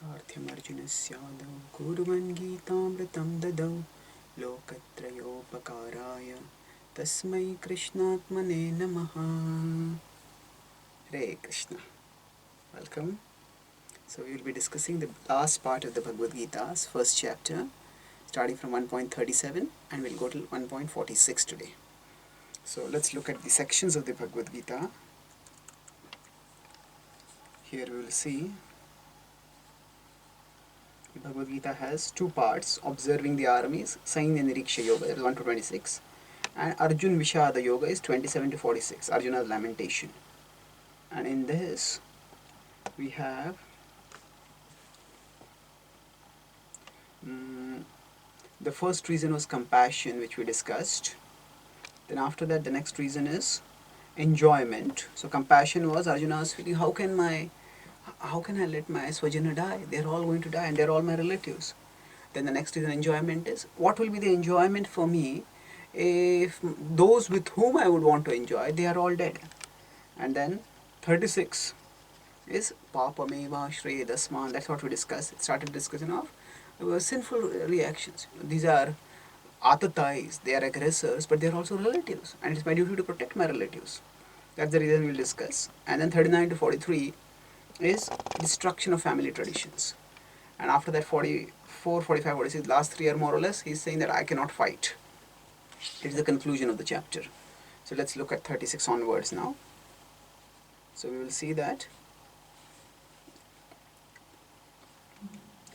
पार्थ्यमर्जुनस्यादौ कुर्वन् गीतामृतं ददौ लोकत्रयोपकाराय तस्मै कृष्णात्मने नमः. Hare Krishna. Welcome. So we will be discussing the last part of the Bhagavad Gita's first chapter, starting from 1.37 and we'll go to 1.46 today. So let's look at the sections of the Bhagavad Gita. Here we will see the Bhagavad Gita has two parts: observing the armies, Sainya Niriksha Yoga, that is 1 to 26, and Arjun Vishada Yoga is 27 to 46, Arjuna's lamentation. And in this we have the first reason was compassion, which we discussed. Then after that, the next reason is enjoyment. So compassion was Arjuna's feeling, how can I let my Swajana die? They're all going to die and they're all my relatives. Then the next reason, enjoyment, is what will be the enjoyment for me if those with whom I would want to enjoy, they are all dead. And then 36 is Papameva Shreya Dasman. That's what we discussed. It started discussion of sinful reactions. These are atatais, they are aggressors, but they are also relatives, and it's my duty to protect my relatives. That's the reason we'll discuss. And then 39 to 43 is destruction of family traditions. And after that, 44, 45, 46, last three are more or less, he's saying that I cannot fight. It is the conclusion of the chapter. So let's look at 36 onwards now. So we will see that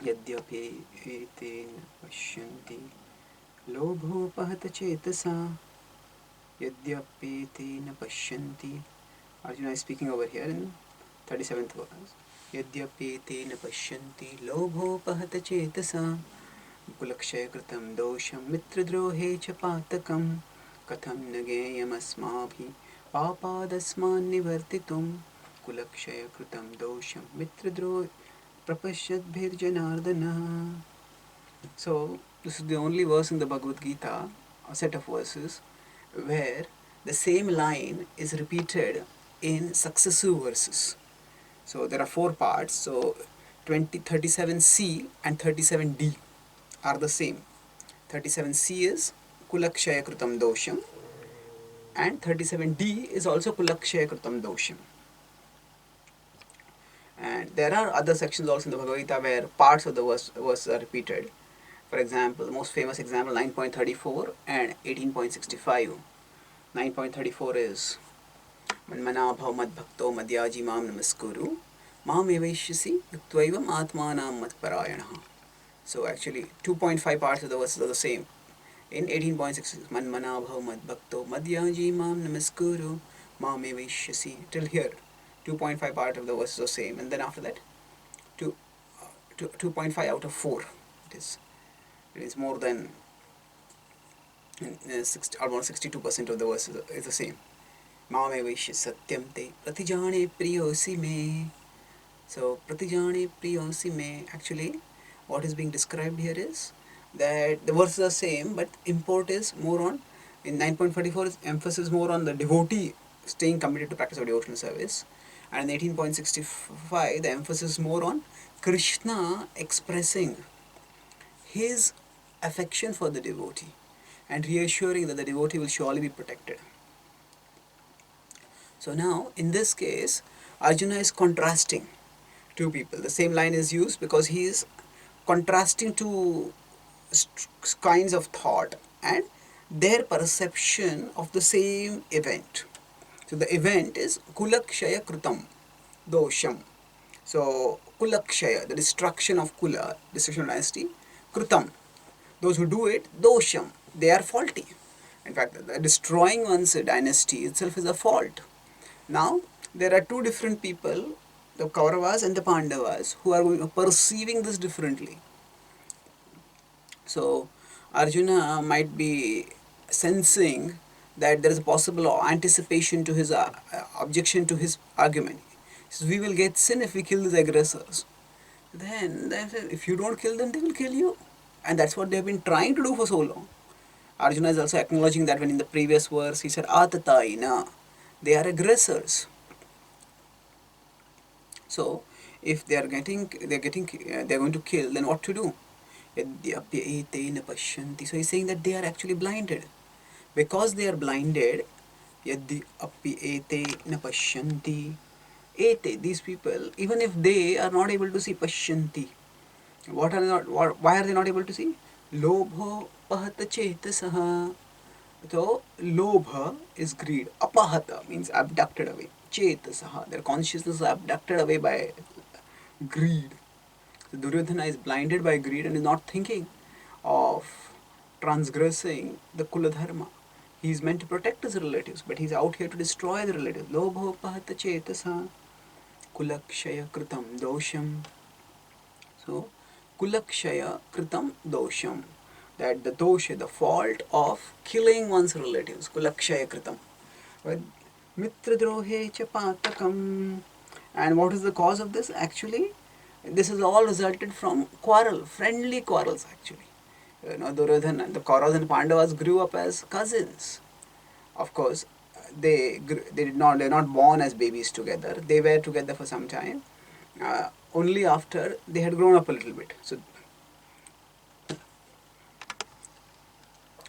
यद्यपि एतेन पश्यन्ति लोभोपहत चेतसा यद्यपेतेन पश्यन्ति. Arjuna is speaking over here in 37th verse. यद्यपेतेन पश्यन्ति लोभोपहत चेतसा कुलक्षय कृतं दोषं मित्रद्रोहे च पातकं कथं न ज्ञेयमस्माभिः पापादस्मान् निवर्तितुं कुलक्षय कृतं दोषं मित्रद्रोहे प्रपश्यद्भिर्जनार्दनः. So this is the only verse in the Bhagavad Gita, a set of verses, where the same line is repeated in successive verses. So there are four parts. So 37C and 37D are the same. 37C is Kulakshaya Kritam Dosham, and 37D is also Kulakshaya Kritam Dosham. And there are other sections also in the Bhagavad Gita where parts of the verse are repeated. For example, the most famous example, 9.34 and 18.65. 9.34 is Manmana bhav mad bhakto madhyaji mam namaskuru mam evaishyasi yuktvaivam atmanam matparayanaha. So actually 2.5 parts of the verses are the same. In 18.6, Manmana bhav mad bhakto madhyaji mam namaskuru mam evaishyasi. Till here, 2.5 part of the verses are the same. And then after that, 2.5 out of 4. It is more than almost 62% of the verses is the same. Mame Vaishya Satyam Te Pratijane Priyosi Me. So Pratijane Priyosi Me, actually what is being described here is that the verses are same, but import is more on, in 9.44 is emphasis more on the devotee staying committed to practice of devotional service, and in 18.65 the emphasis is more on Krishna expressing his affection for the devotee and reassuring that the devotee will surely be protected. So now in this case Arjuna is contrasting two people. The same line is used because he is contrasting two kinds of thought and their perception of the same event. So the event is Kulakshaya Kritam Dosham. So Kulakshaya, the destruction of Kula, destruction of dynasty, Kritam, those who do it, Dosham, they are faulty. In fact, destroying one's dynasty itself is a fault. Now, there are two different people, the Kauravas and the Pandavas, who are perceiving this differently. So, Arjuna might be sensing that there is a possible anticipation to his objection to his argument. He says, we will get sin if we kill these aggressors. Then, if you don't kill them, they will kill you. And that's what they have been trying to do for so long. Arjuna is also acknowledging that when in the previous verse he said, Atataina, they are aggressors. So, if they're going to kill, then what to do? Yadyapyetena pashyanti. So he's saying that they are actually blinded. Because they are blinded, yadyapyetena pashyanti. Ete, these people, even if they are not able to see pashyanti, why are they not able to see? Lobho pahata chetasaha. So, lobha is greed. Apahata means abducted away. Chetasaha, their consciousness is abducted away by greed. So Duryodhana is blinded by greed and is not thinking of transgressing the Kula Dharma. He is meant to protect his relatives, but he's out here to destroy the relatives. Lobho pahata chetasa kulakshaya kritam dosham. So, kulakshaya kritam dosham. That the dosha, the fault of killing one's relatives. Kulakshaya kritam. Mitra drohe cha patakam. And what is the cause of this? Actually, this has all resulted from quarrel, friendly quarrels actually. Duryodhana and the Kauravas and Pandavas grew up as cousins. Of course, they're not born as babies together. They were together for some time. Only after they had grown up a little bit.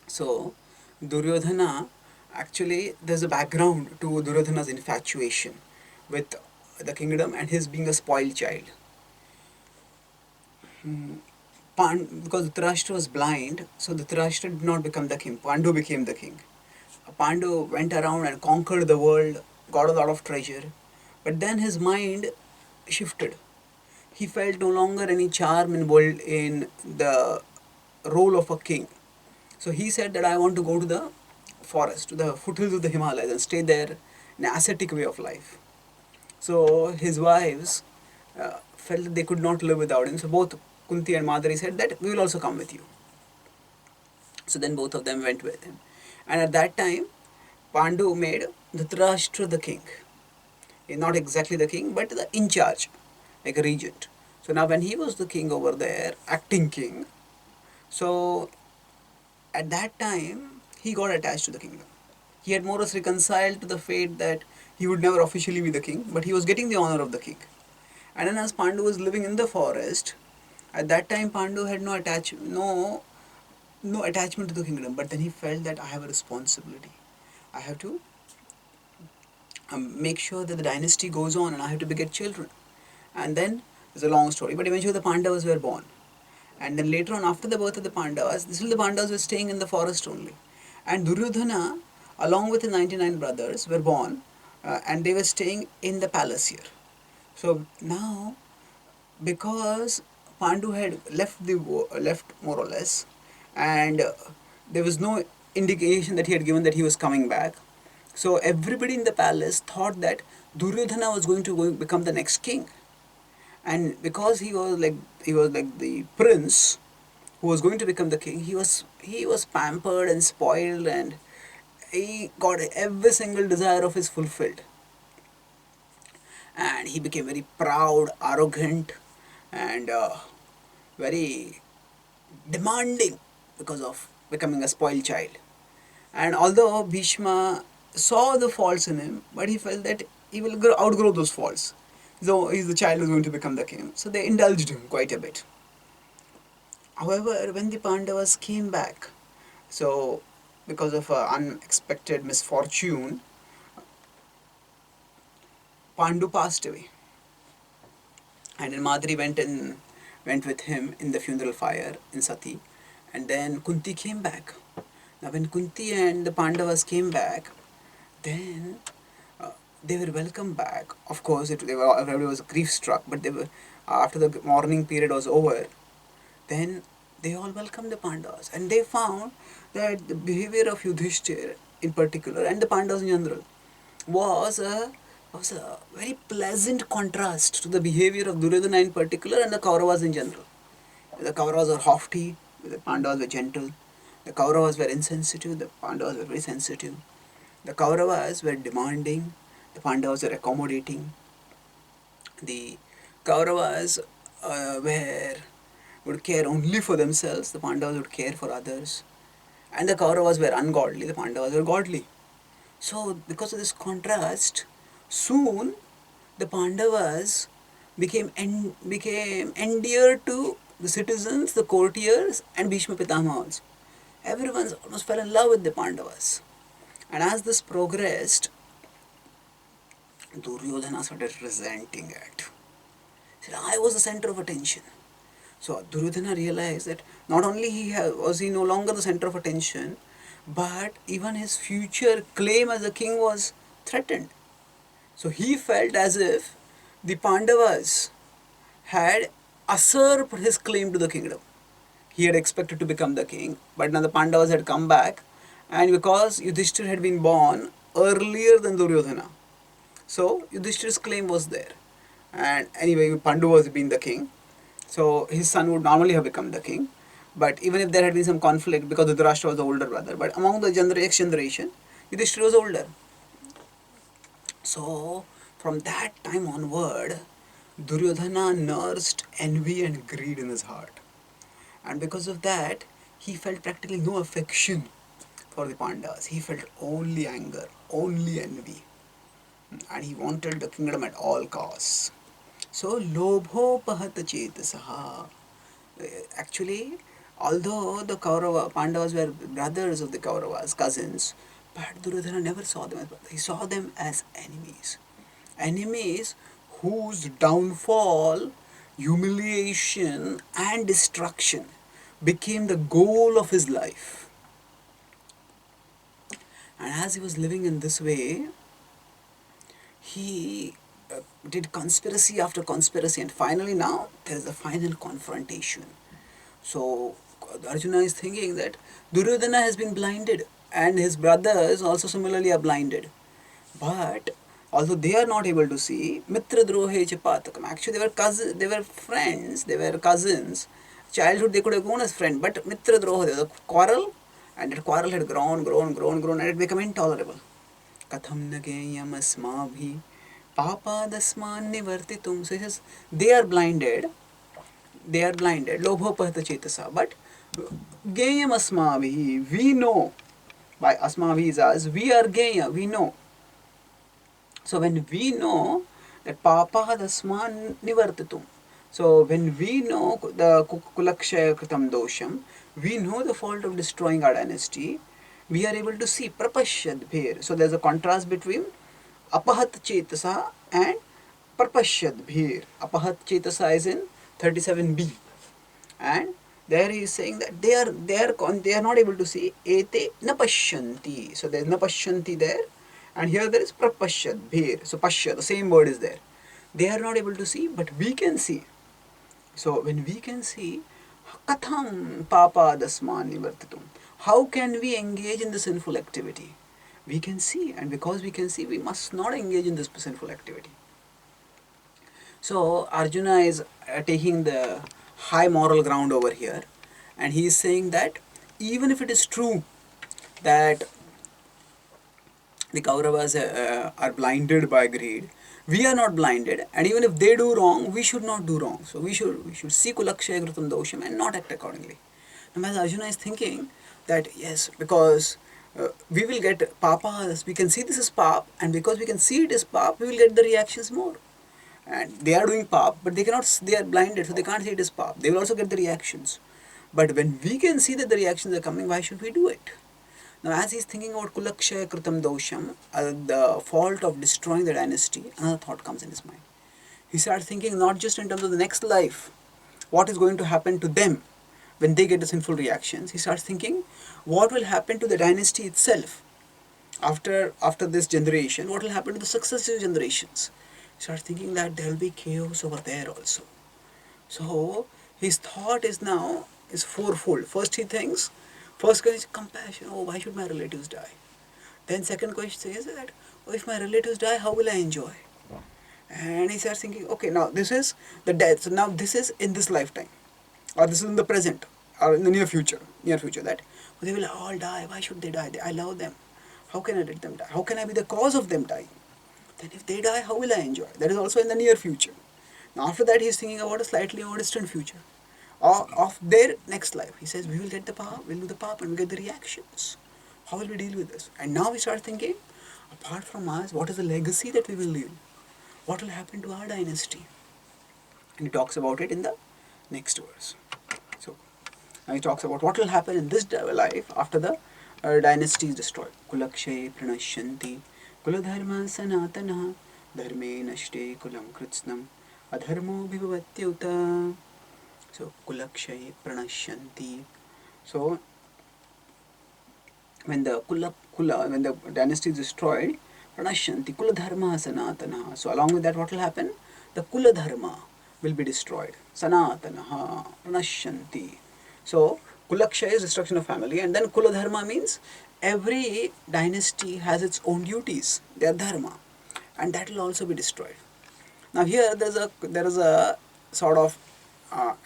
So Duryodhana, actually, there's a background to Duryodhana's infatuation with the kingdom and his being a spoiled child. Because Dhritarashtra was blind, so Dhritarashtra did not become the king. Pandu became the king. Pandu went around and conquered the world, got a lot of treasure, but then his mind shifted. He felt no longer any charm involved in the role of a king. So he said that I want to go to the forest, to the foothills of the Himalayas and stay there in an ascetic way of life. So his wives felt that they could not live without him. So both Kunti and Madari said that we will also come with you. So then both of them went with him. And at that time, Pandu made Dhritarashtra the king. Not exactly the king, but the in charge, like a regent. So now when he was the king over there, acting king, so at that time, he got attached to the kingdom. He had more or less reconciled to the fate that he would never officially be the king, but he was getting the honor of the king. And then as Pandu was living in the forest, at that time Pandu had no attachment to the kingdom, but then he felt that I have a responsibility. I have to make sure that the dynasty goes on and I have to beget children. And then, it's a long story, but eventually the Pandavas were born. And then later on, after the birth of the Pandavas, the Pandavas were staying in the forest only. And Duryodhana, along with his 99 brothers, were born and they were staying in the palace here. So now, because Pandu had left more or less, and there was no indication that he had given that he was coming back. So everybody in the palace thought that Duryodhana was going to become the next king, and because he was like the prince who was going to become the king, he was pampered and spoiled, and he got every single desire of his fulfilled, and he became very proud, arrogant, and very demanding because of becoming a spoiled child. And although Bhishma saw the faults in him, but he felt that he will outgrow those faults. So he's the child who's going to become the king. So they indulged him quite a bit. However, when the Pandavas came back, so because of an unexpected misfortune, Pandu passed away. And then Madri went with him in the funeral fire in Sati. And then Kunti came back. Now when Kunti and the Pandavas came back, then they were welcomed back. Of course, everybody was grief struck, but they were after the mourning period was over, then they all welcomed the Pandavas, and they found that the behavior of Yudhishthir in particular and the Pandavas in general was a very pleasant contrast to the behavior of Duryodhana in particular and the Kauravas in general. The Kauravas were haughty, the Pandavas were gentle. The Kauravas were insensitive, the Pandavas were very sensitive. The Kauravas were demanding, the Pandavas were accommodating. The Kauravas would care only for themselves, the Pandavas would care for others. And the Kauravas were ungodly, the Pandavas were godly. So, because of this contrast, soon the Pandavas became endeared to the citizens, the courtiers, and Bhishma Pitama also. Everyone almost fell in love with the Pandavas. And as this progressed, Duryodhana started resenting it. He said, I was the center of attention. So Duryodhana realized that not only was he no longer the center of attention, but even his future claim as a king was threatened. So he felt as if the Pandavas had usurped his claim to the kingdom. He had expected to become the king, but now the Pandavas had come back, and because Yudhishthir had been born earlier than Duryodhana, so Yudhishthir's claim was there. And anyway, Pandu was being the king, so his son would normally have become the king. But even if there had been some conflict, because Dhritarashtra was the older brother, but among the next generation, Yudhishthir was older. So from that time onward, Duryodhana nursed envy and greed in his heart. And because of that, he felt practically no affection for the Pandavas. He felt only anger, only envy. And he wanted the kingdom at all costs. So, lobho pahata chetasaha. Actually, although the Pandavas were brothers of the Kauravas, cousins, but Duryodhana never saw them as brothers. He saw them as enemies. Enemies whose downfall, humiliation, and destruction became the goal of his life. And as he was living in this way, he did conspiracy after conspiracy, and finally now there is a final confrontation. So Arjuna is thinking that Duryodhana has been blinded and his brothers also similarly are blinded. But although they are not able to see, Mitra Drohe Chapatakam. Actually they were friends, they were cousins. Childhood they could have gone as friends, but Mitra Droha, there was a quarrel, and that quarrel had grown, and it became intolerable. Katham nageyam asmabhi papadasman nivartitum. So he says, they are blinded, lobhopahata chetasa, but geyam asmabhi, we know, by asmabhi is us, we are geya, we know. So when we know that papadasman nivartitum, so when we know the kulakshaya kritam dosham, we know the fault of destroying our dynasty, we are able to see prapashyad bhir. So there's a contrast between apahat chetasa and prapashyad bhir. Apahat chetasa is in 37b, and there he is saying that they are not able to see ete na pashyanti. So there is na pashyanti there, and here there is prapashyad bhir. So pashya, the same word is there. They are not able to see, but we can see. So when we can see, katham papa dasman nivartitum, how can we engage in the sinful activity? We can see, and because we can see, we must not engage in this sinful activity. So Arjuna is taking the high moral ground over here, and he is saying that even if it is true that the Kauravas are blinded by greed, we are not blinded, and even if they do wrong, we should not do wrong. So we should see kulakshaya kritam dosham and not act accordingly. Now as Arjuna is thinking that yes, because we will get papas, we can see this is pap, and because we can see it is pap, we will get the reactions more. And they are doing pap, but they are blinded, so they can't see it is pap. They will also get the reactions. But when we can see that the reactions are coming, why should we do it? Now, as he's thinking about kulakshaya kritam dosham, the fault of destroying the dynasty, another thought comes in his mind. He starts thinking not just in terms of the next life, what is going to happen to them when they get the sinful reactions. He starts thinking what will happen to the dynasty itself after this generation, what will happen to the successive generations. He starts thinking that there will be chaos over there also. So his thought is fourfold. First he thinks, first question is compassion. Oh, why should my relatives die? Then second question is that, oh, if my relatives die, how will I enjoy? And he starts thinking, okay, now this is the death. So now this is in this lifetime, or this is in the present, or in the near future, that oh, they will all die. Why should they die? I love them. How can I let them die? How can I be the cause of them dying? Then if they die, how will I enjoy? That is also in the near future. Now after that, he is thinking about a slightly more distant future, of their next life. He says, we will get the power, we'll do the power, and we get the reactions. How will we deal with this? And now we start thinking, apart from us, what is the legacy that we will leave? What will happen to our dynasty? And he talks about it in the next verse. So now he talks about what will happen in this life after the dynasty is destroyed. Kulakshay pranashyanti kuladharma sanatana dharme nashte kulam kritsnam adharmo bhavatyuta. So kulakshay pranashyanti. So when the when the dynasty is destroyed, pranashyanti kula dharma sanatana. So along with that, what will happen? The kula dharma will be destroyed. Sanatana pranashyanti. So kulaksha is destruction of family, and then kula dharma means every dynasty has its own duties, their dharma, and that will also be destroyed. Now here there is a sort of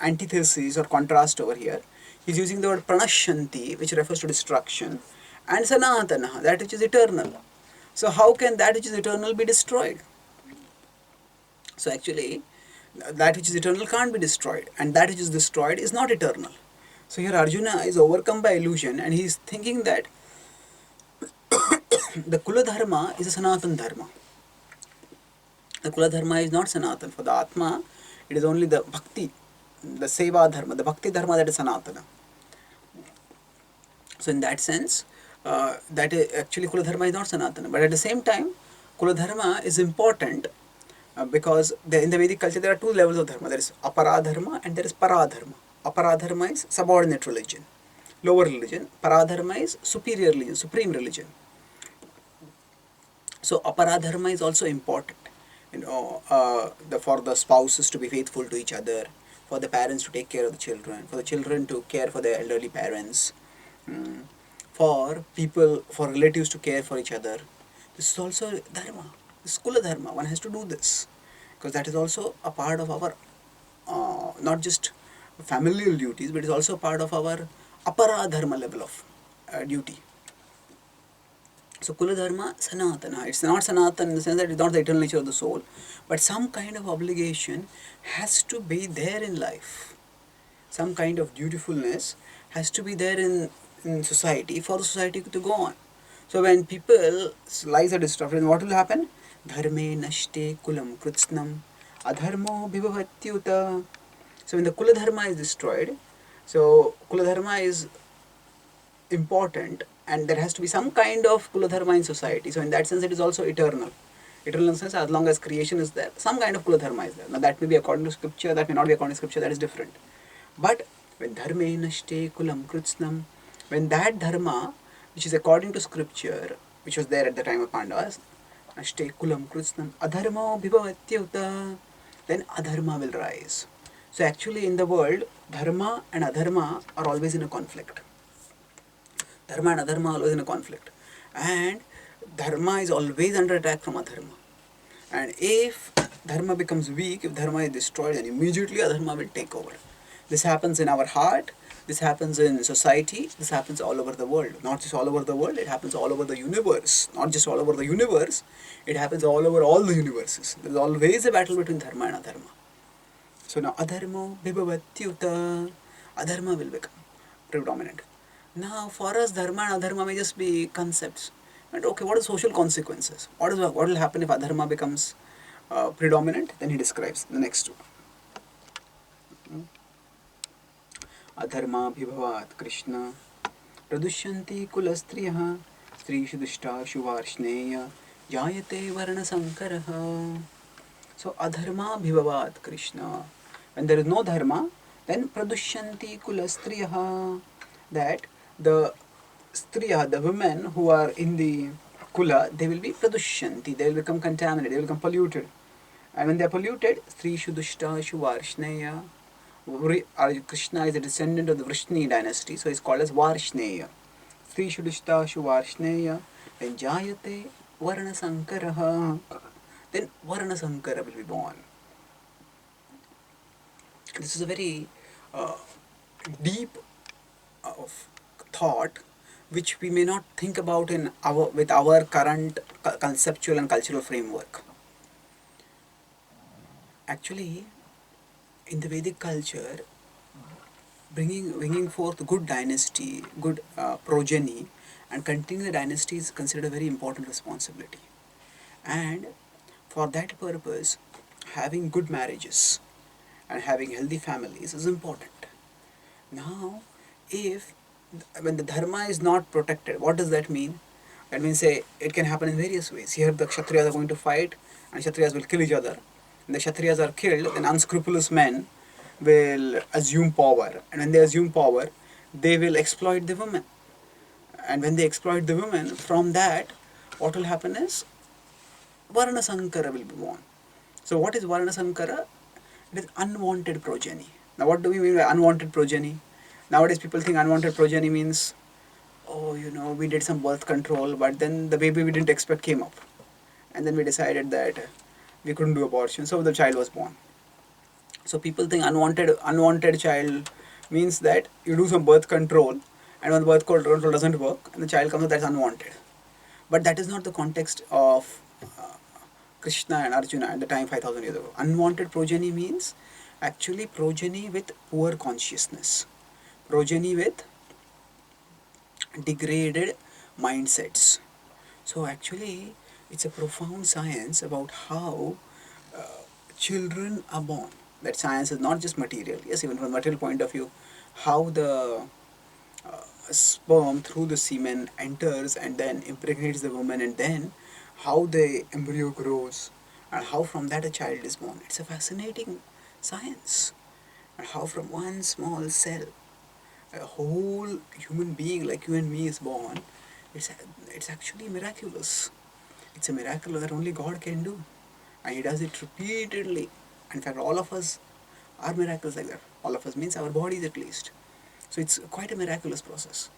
antithesis or contrast over here. He's using the word pranashyanti, which refers to destruction, and sanatana, that which is eternal. So how can that which is eternal be destroyed? So actually, that which is eternal can't be destroyed, and that which is destroyed is not eternal. So here Arjuna is overcome by illusion, and he is thinking that the Kula Dharma is a Sanatan Dharma. The Kula Dharma is not Sanatan. For the Atma, it is only the Bhakti, the Seva Dharma, the Bhakti Dharma that is Sanatana. So in that sense, that is, actually Kula Dharma is not Sanatana. But at the same time, Kula Dharma is important because in the Vedic culture there are two levels of Dharma. There is Aparadharma and there is Paradharma. Aparadharma is subordinate religion, lower religion. Paradharma is superior religion, supreme religion. So Aparadharma is also important. For the spouses to be faithful to each other, for the parents to take care of the children, for the children to care for their elderly parents, for relatives to care for each other. This is also dharma. This is kula dharma. One has to do this because that is also a part of our not just familial duties, but it is also part of our apara dharma level of duty. So Kula Dharma, Sanatana. It's not Sanatana in the sense that it's not the eternal nature of the soul, but some kind of obligation has to be there in life. Some kind of dutifulness has to be there in society for the society to go on. So when people's lives are disrupted, what will happen? Dharme nashte kulam kritsnam adharmo bhivavatyuta. So when the Kula Dharma is destroyed, so Kula Dharma is important, and there has to be some kind of Kula Dharma in society. So in that sense, it is also eternal. Eternal in the sense, as long as creation is there, some kind of Kula Dharma is there. Now that may be according to scripture, that may not be according to scripture, that is different. But when dharme nashte kulam kritsnam, when that dharma, which is according to scripture, which was there at the time of Pandavas, nashte kulam kritsnam adharma bhivavatyuta, then adharma will rise. So actually in the world, dharma and adharma are always in a conflict. Dharma and adharma are always in a conflict. And dharma is always under attack from adharma. And if dharma becomes weak, if dharma is destroyed, then immediately adharma will take over. This happens in our heart, this happens in society, this happens all over the world. Not just all over the world, it happens all over the universe. Not just all over the universe, it happens all over all the universes. There is always a battle between dharma and adharma. So now adharma bhivavatyuta, adharma will become predominant. Now for us, dharma and adharma may just be concepts. But okay, what are social consequences? What will happen if adharma becomes predominant? Then he describes the next one. Adharma bhibhavat Krishna pradushyanti kulastriyah strishu dushtashu varshneya jayate varna sankaraha. So adharma bhibhavat Krishna. When there is no dharma, then pradushyanti kulastriyah, that the striya, the women who are in the kula, they will be pradushyanti, they will become contaminated, they will become polluted. And when they are polluted, strishu dushtashu varshneya. Krishna is a descendant of the Vrishni dynasty, so he is called as Varshneya. Sri Shudishtashu Varshneya, then Jayate Varna Sankaraha. Then Varna Sankara will be born. This is a very deep thought which we may not think about with our current conceptual and cultural framework. Actually, in the Vedic culture, bringing forth good dynasty, good progeny, and continuing the dynasty is considered a very important responsibility. And for that purpose, having good marriages and having healthy families is important. Now, if when the dharma is not protected, what does that mean? That means say it can happen in various ways. Here the Kshatriyas are going to fight and Kshatriyas will kill each other. When the Kshatriyas are killed, then unscrupulous men will assume power, and when they assume power, they will exploit the women. And when they exploit the women, from that, what will happen is Varna Sankara will be born. So what is Varna Sankara? It is unwanted progeny. Now what do we mean by unwanted progeny? Nowadays people think unwanted progeny means, oh, we did some birth control, but then the baby we didn't expect came up. And then we decided that we couldn't do abortion, so the child was born. So people think unwanted child means that you do some birth control, and when the birth control doesn't work and the child comes out, that's unwanted. But that is not the context of Krishna and Arjuna at the time 5000 years ago. Unwanted progeny means actually progeny with poor consciousness, progeny with degraded mindsets. So actually, it's a profound science about how uh, children are born. That science is not just material. Yes, even from a material point of view, how the sperm through the semen enters and then impregnates the woman, and then how the embryo grows, and how from that a child is born. It's a fascinating science. And how from one small cell a whole human being like you and me is born. It's actually miraculous. It's a miracle that only God can do, and He does it repeatedly. In fact, all of us are miracles like that. All of us means our bodies at least. So it's quite a miraculous process.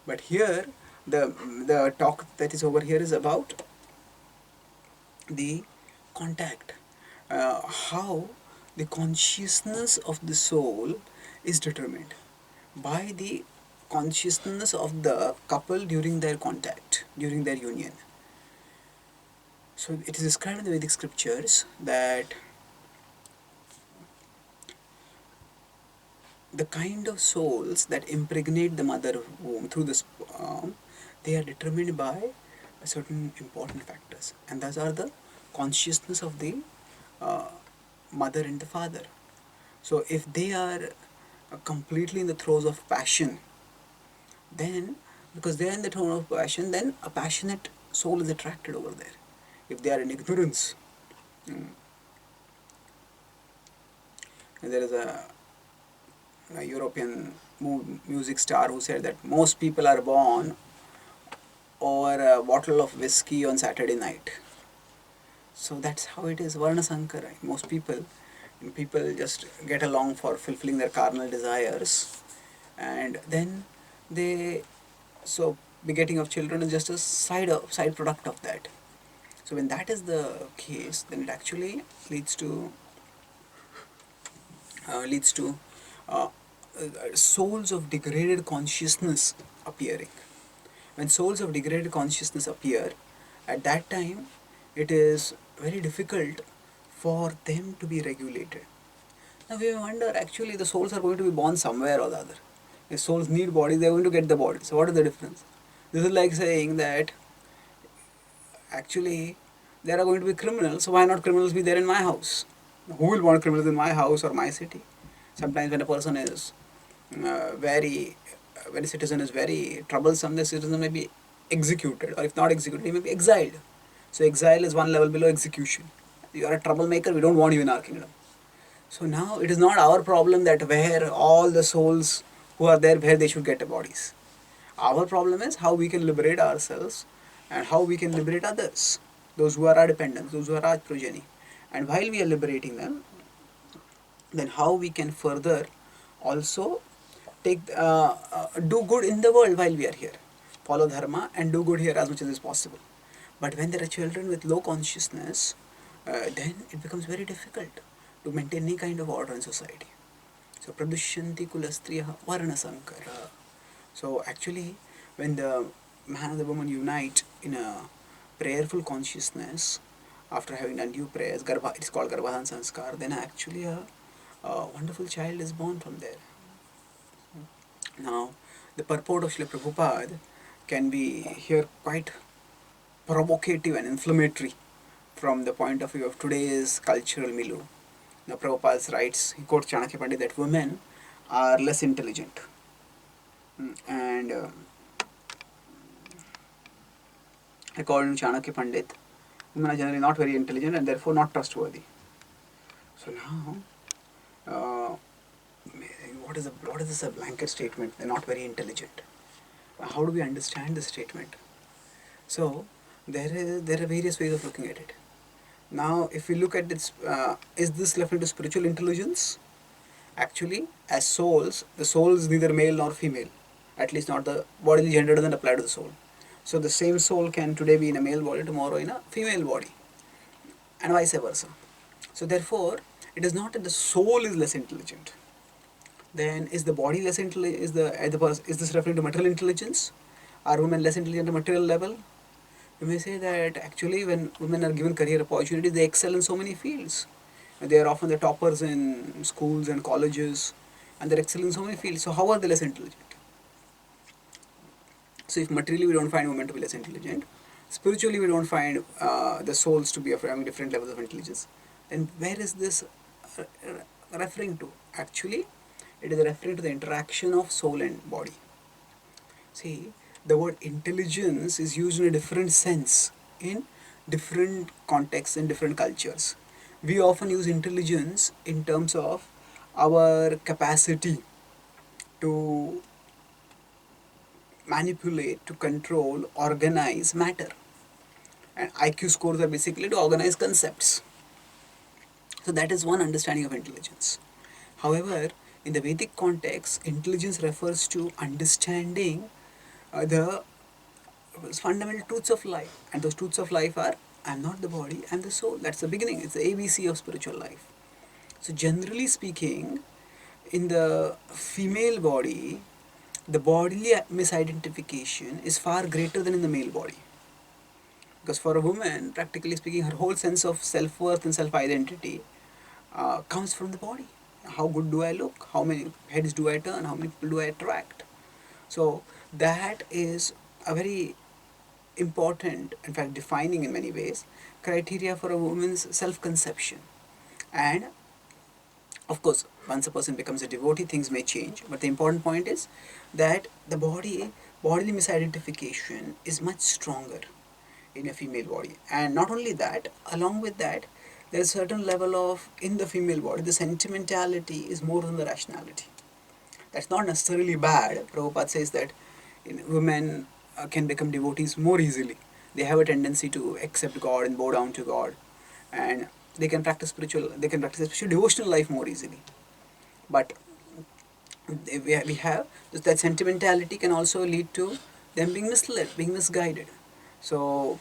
But here, the talk that is over here is about the contact, how the consciousness of the soul is determined by the consciousness of the couple during their contact, during their union. So it is described in the Vedic scriptures that the kind of souls that impregnate the mother womb through the sperm, they are determined by certain important factors, and those are the consciousness of the uh, mother and the father. So if they are completely in the throes of passion, then because they are in the throes of passion, then a passionate soul is attracted over there. If they are in ignorance, there is a European music star who said that most people are born over a bottle of whiskey on Saturday night. So that's how it is. Varna Sankara. Most people just get along for fulfilling their carnal desires, and then they so begetting of children is just a side product of that. So when that is the case, then it actually leads to uh, souls of degraded consciousness appearing. When souls of degraded consciousness appear, at that time it is very difficult for them to be regulated. Now we wonder, actually the souls are going to be born somewhere or the other. If souls need bodies, they are going to get the body. So what is the difference? This is like saying that actually there are going to be criminals, so why not criminals be there in my house? Who will want criminals in my house or my city? Sometimes when a person is when a citizen is very troublesome, the citizen may be executed, or if not executed, he may be exiled. So exile is one level below execution. You are a troublemaker, we don't want you in our kingdom. So now it is not our problem that where all the souls who are there, where they should get bodies. Our problem is how we can liberate ourselves and how we can liberate others, those who are our dependents, those who are our progeny. And while we are liberating them, then how we can further also do good in the world while we are here. Follow dharma and do good here as much as is possible. But when there are children with low consciousness, then it becomes very difficult to maintain any kind of order in society. So pradushyanti kulastriya varna sankara. So actually, when the man and the woman unite in a prayerful consciousness, after having done due prayers, it's called Garbhadan Sanskar, then actually a wonderful child is born from there. Now, the purport of Srila Prabhupada can be here quite provocative and inflammatory from the point of view of today's cultural milieu. Now Prabhupada writes, he quotes Chanakya Pandit that women are less intelligent. And according to Chanakya Pandit, women are generally not very intelligent and therefore not trustworthy. So now, uh, what is this a blanket statement? They're not very intelligent. How do we understand this statement? So there are various ways of looking at it. Now, if we look at this, is this referring to spiritual intelligence? Actually, as souls, the soul is neither male nor female. At least not the bodily gender doesn't apply to the soul. So the same soul can today be in a male body, tomorrow in a female body, and vice versa. So therefore, it is not that the soul is less intelligent. Then is the body less intelligent? Is this referring to material intelligence? Are women less intelligent at a material level? You may say that actually when women are given career opportunities, they excel in so many fields. They are often the toppers in schools and colleges, and they're excelling in so many fields. So how are they less intelligent? So if materially we don't find women to be less intelligent, spiritually we don't find the souls to be having different levels of intelligence, then where is this referring to? Actually, it is referring to the interaction of soul and body. See, the word intelligence is used in a different sense in different contexts and different cultures. We often use intelligence in terms of our capacity to manipulate, to control, organize matter. And IQ scores are basically to organize concepts. So that is one understanding of intelligence. However, in the Vedic context, intelligence refers to understanding the fundamental truths of life. And those truths of life are, I am not the body, I am the soul. That's the beginning. It's the ABC of spiritual life. So generally speaking, in the female body, the bodily misidentification is far greater than in the male body. Because for a woman, practically speaking, her whole sense of self-worth and self-identity comes from the body. How good do I look? How many heads do I turn? How many people do I attract? So that is a very important, in fact defining in many ways, criteria for a woman's self-conception. And of course, once a person becomes a devotee, things may change. But the important point is that the bodily misidentification is much stronger in a female body. And not only that, along with that, there is a certain level of, in the female body, the sentimentality is more than the rationality. That's not necessarily bad. Prabhupada says that women can become devotees more easily. They have a tendency to accept God and bow down to God, and they can practice especially devotional life more easily. But we have that sentimentality can also lead to them being misled, being misguided. So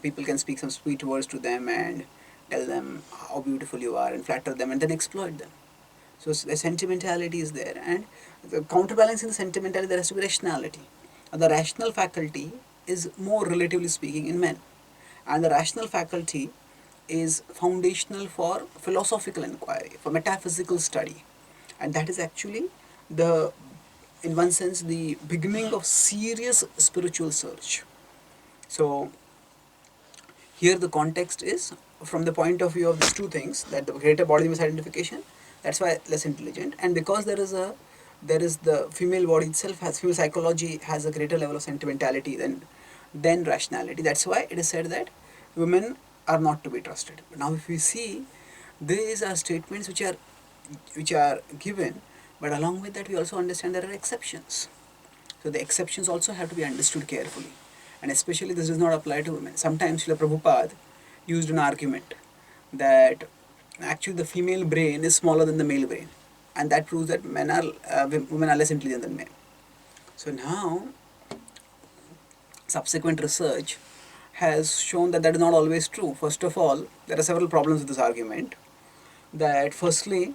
people can speak some sweet words to them and tell them how beautiful you are and flatter them and then exploit them. So the sentimentality is there, and the counterbalancing the sentimentality, there has to be rationality. And the rational faculty is more, relatively speaking, in men, and the rational faculty is foundational for philosophical inquiry, for metaphysical study, and that is actually the, in one sense, the beginning of serious spiritual search. So here the context is from the point of view of these two things, that the greater body misidentification, that's why less intelligent, and because there is the female body itself has, female psychology has a greater level of sentimentality than rationality. That's why it is said that women are not to be trusted. But now if we see, these are statements which are given, but along with that we also understand there are exceptions. So the exceptions also have to be understood carefully, and especially this does not apply to women. Sometimes Srila Prabhupada used an argument that actually the female brain is smaller than the male brain, and that proves that women are less intelligent than men. So now subsequent research has shown that that is not always true. First of all, there are several problems with this argument. That firstly,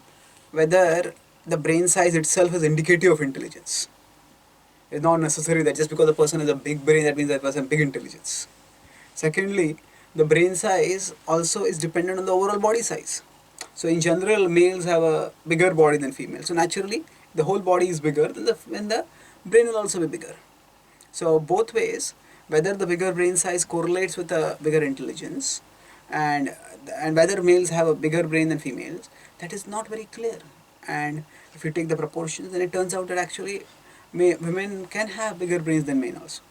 whether the brain size itself is indicative of intelligence. It's not necessary that just because a person has a big brain, that means that person has big intelligence. Secondly, the brain size also is dependent on the overall body size. So in general, males have a bigger body than females. So naturally, the whole body is bigger, then the brain will also be bigger. So both ways, whether the bigger brain size correlates with a bigger intelligence, and and whether males have a bigger brain than females, that is not very clear. And if you take the proportions, then it turns out that actually women can have bigger brains than men also.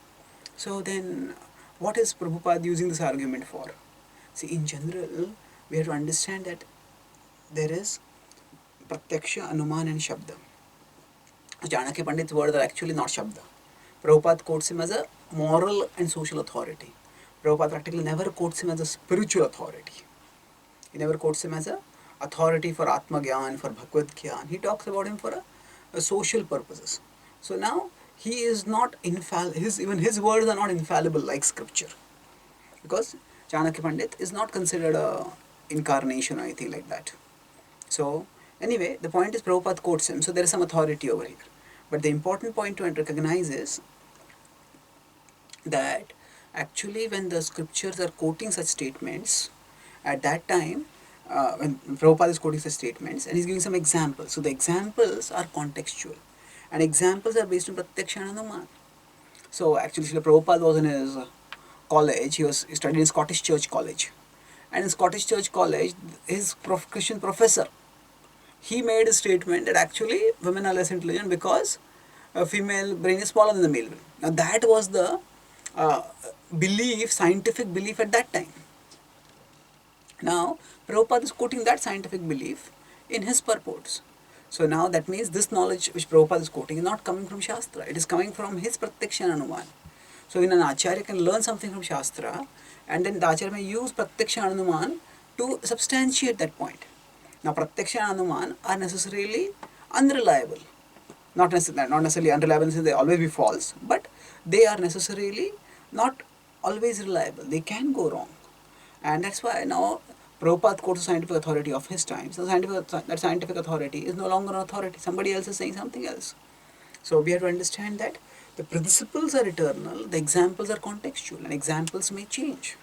So then, what is Prabhupada using this argument for? See, in general, we have to understand that there is Pratyaksha, Anuman and Shabda. Chanakya Pandit's words are actually not Shabda. Prabhupada quotes him as a moral and social authority. Prabhupada practically never quotes him as a spiritual authority. He never quotes him as a authority for Atma Gyan, for Bhagavad Gyan. He talks about him for a social purposes. So now he is not infallible. Even his words are not infallible like scripture, because Chanakya Pandit is not considered a incarnation or anything like that. So anyway, the point is Prabhupada quotes him, so there is some authority over here. But the important point to recognize is that actually when the scriptures are quoting such statements, at that time, when Prabhupada is quoting such statements and he's giving some examples, so the examples are contextual and examples are based on Pratyaksha and Anuman. So actually Srila Prabhupada was in his college, he studied in Scottish Church College, and in Scottish Church College his Christian professor, he made a statement that actually women are less intelligent because a female brain is smaller than the male brain. Now that was the uh, belief, scientific belief at that time. Now Prabhupada is quoting that scientific belief in his purports. So now that means this knowledge which Prabhupada is quoting is not coming from Shastra, it is coming from his Pratyaksha and Anuman. So when an Acharya can learn something from Shastra, and then the Acharya may use Pratyaksha and Anuman to substantiate that point. Now Pratyaksha and Anuman are necessarily unreliable. Not necessarily unreliable since they always be false, but they are necessarily not always reliable. They can go wrong. And that's why now Prabhupada quotes the scientific authority of his time. So that scientific authority is no longer an authority. Somebody else is saying something else. So we have to understand that the principles are eternal, the examples are contextual, and examples may change.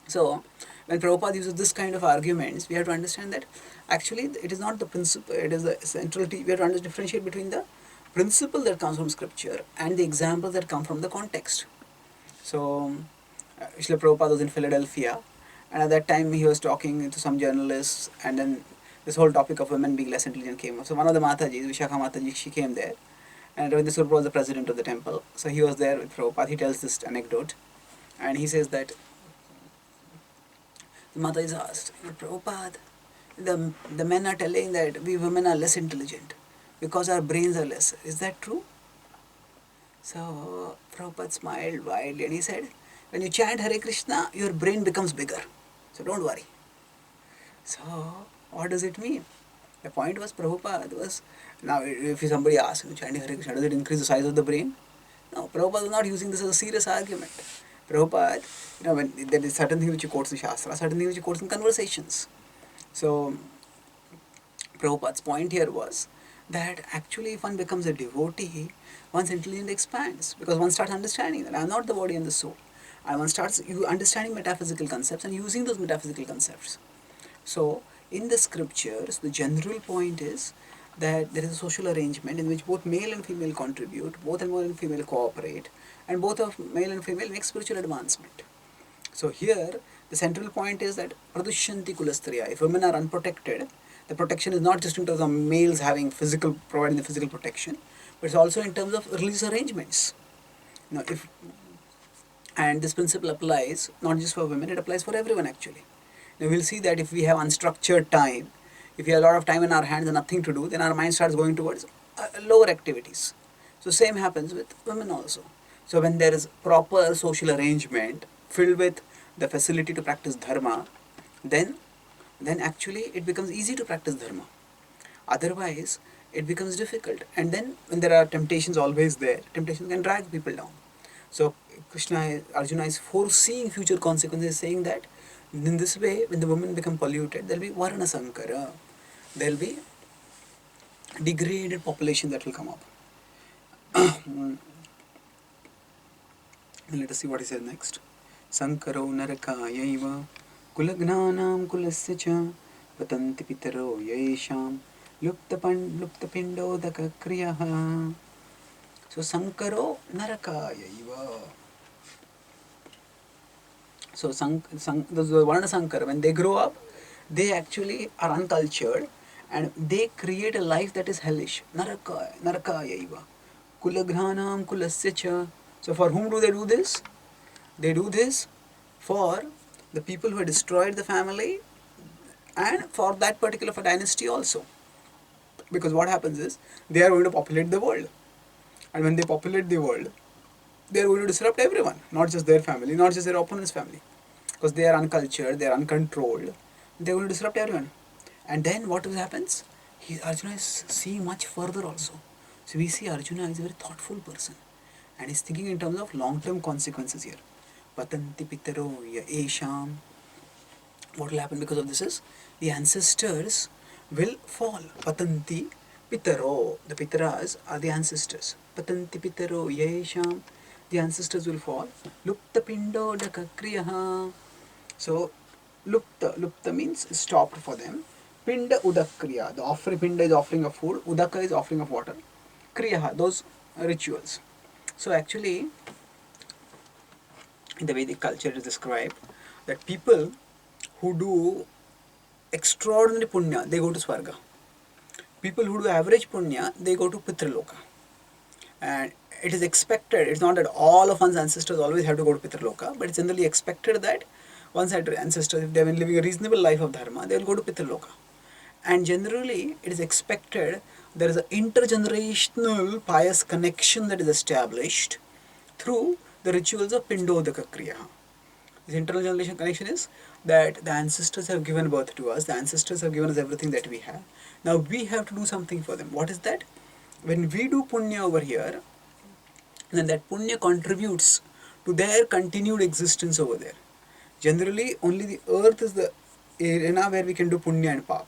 So when Prabhupada uses this kind of arguments, we have to understand that actually it is not the principle, it is the centrality. We have to differentiate between the principle that comes from scripture and the examples that come from the context. So Srila Prabhupada was in Philadelphia, and at that time he was talking to some journalists, and then this whole topic of women being less intelligent came up. So one of the Matajis, Vishakha Mataji, she came there, and Ravindra Surpa was the president of the temple. So he was there with Prabhupada. He tells this anecdote, and he says that the Mataji is asked, Prabhupada, the men are telling that we women are less intelligent because our brains are less. Is that true? So Prabhupada smiled widely and he said, when you chant Hare Krishna, your brain becomes bigger. So don't worry. So what does it mean? The point was Prabhupada was, now if somebody asks, chanting Hare Krishna, does it increase the size of the brain? No, Prabhupada was not using this as a serious argument. Prabhupada, when there is certain things which he quotes in Shastra, certain things which he quotes in conversations. So Prabhupada's point here was that actually if one becomes a devotee, one's intelligence expands because one starts understanding that I am not the body and the soul. And one starts understanding metaphysical concepts and using those metaphysical concepts. So in the scriptures, the general point is that there is a social arrangement in which both male and female contribute, both male and female cooperate, and both of male and female make spiritual advancement. So here, the central point is that Pradushyanti Kulastriya, if women are unprotected, the protection is not just in terms of males providing the physical protection, but it's also in terms of religious arrangements. And this principle applies not just for women, it applies for everyone actually. Now we'll see that if we have unstructured time, if we have a lot of time in our hands and nothing to do, then our mind starts going towards lower activities. So same happens with women also. So when there is proper social arrangement filled with the facility to practice dharma, then actually it becomes easy to practice dharma. Otherwise, it becomes difficult. And then when there are temptations always there, temptations can drag people down. So Arjuna is foreseeing future consequences, saying that in this way, when the women become polluted, there will be Varna Sankara. There will be degraded population that will come up. Let us see what he says next. Sankaro narakayaiva kulagnanam kulasya cha vatanti pitaro yaisham luptapindodaka kriyaha. So Sankaro narakayaiva. So the Varna Sankar, when they grow up, they actually are uncultured and they create a life that is hellish. Narakayaiva. Kulagranam kulasya cha. So for whom do they do this? They do this for the people who have destroyed the family and for that particular dynasty also. Because what happens is they are going to populate the world. And when they populate the world, they are going to disrupt everyone, not just their family, not just their opponent's family. Because they are uncultured, they are uncontrolled, they are going to disrupt everyone. And then what happens? Arjuna is seeing much further also. So we see Arjuna is a very thoughtful person and he's thinking in terms of long-term consequences here. Patanti pitaro ya esham. What will happen because of this is the ancestors will fall. Patanti pitaro. The pitaras are the ancestors. Patanti pitaro ya esham. The ancestors will fall. Lupta pindo dakakriyaha. So lupta means stopped for them. Pinda udakriya. The offering pinda is offering of food. Udaka is offering of water. Kriyaha, those rituals. So actually, in the Vedic culture it is described that people who do extraordinary punya, they go to Swarga. People who do average punya, they go to Pitraloka. And it is expected, it's not that all of one's ancestors always have to go to Pitraloka, but it's generally expected that one's ancestors, if they have been living a reasonable life of dharma, they will go to Pitraloka. And generally, it is expected there is an intergenerational pious connection that is established through the rituals of Pindodaka Kriya. This intergenerational connection is that the ancestors have given birth to us, the ancestors have given us everything that we have. Now we have to do something for them. What is that? When we do punya over here, then that punya contributes to their continued existence over there. Generally, only the earth is the arena where we can do punya and pap.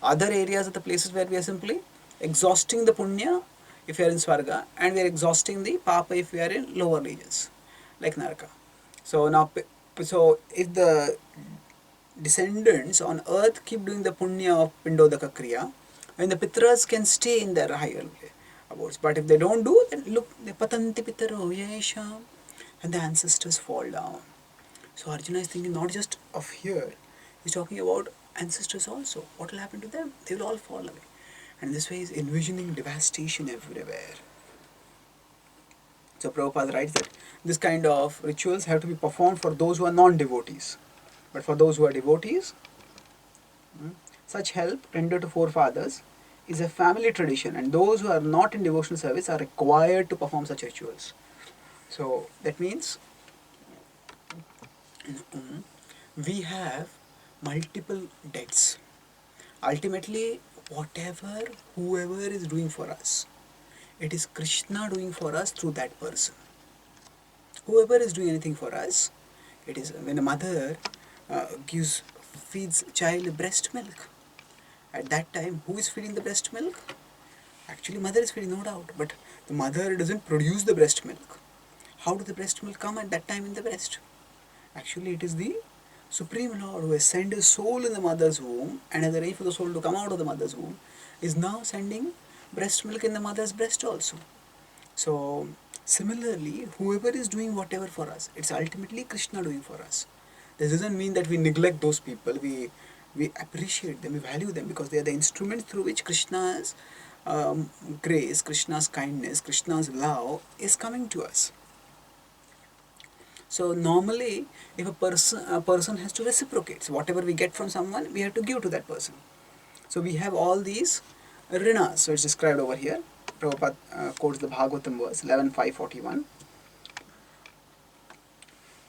Other areas are the places where we are simply exhausting the punya if we are in Swarga and we are exhausting the papa if we are in lower regions like Naraka. So now, so if the descendants on earth keep doing the punya of Pindodaka Kriya, and the Pitras can stay in their higher abodes. But if they don't do, then look, the Patanti Pitaro Yesham, and the ancestors fall down. So Arjuna is thinking not just of here, he's talking about ancestors also. What will happen to them? They will all fall away. And in this way, he's envisioning devastation everywhere. So Prabhupada writes that this kind of rituals have to be performed for those who are non-devotees. But for those who are devotees, such help rendered to forefathers is a family tradition, and those who are not in devotional service are required to perform such rituals. So that means we have multiple debts. Ultimately, whoever is doing for us, it is Krishna doing for us through that person. Whoever is doing anything for us, it is when a mother feeds child breast milk. At that time, who is feeding the breast milk? Actually, mother is feeding, no doubt, but the mother doesn't produce the breast milk. How does the breast milk come at that time in the breast? Actually, it is the Supreme Lord who has sent his soul in the mother's womb and has arranged for the soul to come out of the mother's womb, is now sending breast milk in the mother's breast also. So, similarly, whoever is doing whatever for us, it's ultimately Krishna doing for us. This doesn't mean that we neglect those people, we appreciate them, we value them because they are the instruments through which Krishna's grace, Krishna's kindness, Krishna's love is coming to us. So normally, if a person has to reciprocate. So whatever we get from someone, we have to give to that person. So we have all these rinas. So it's described over here. Prabhupada quotes the Bhagavatam verse 11.5.41.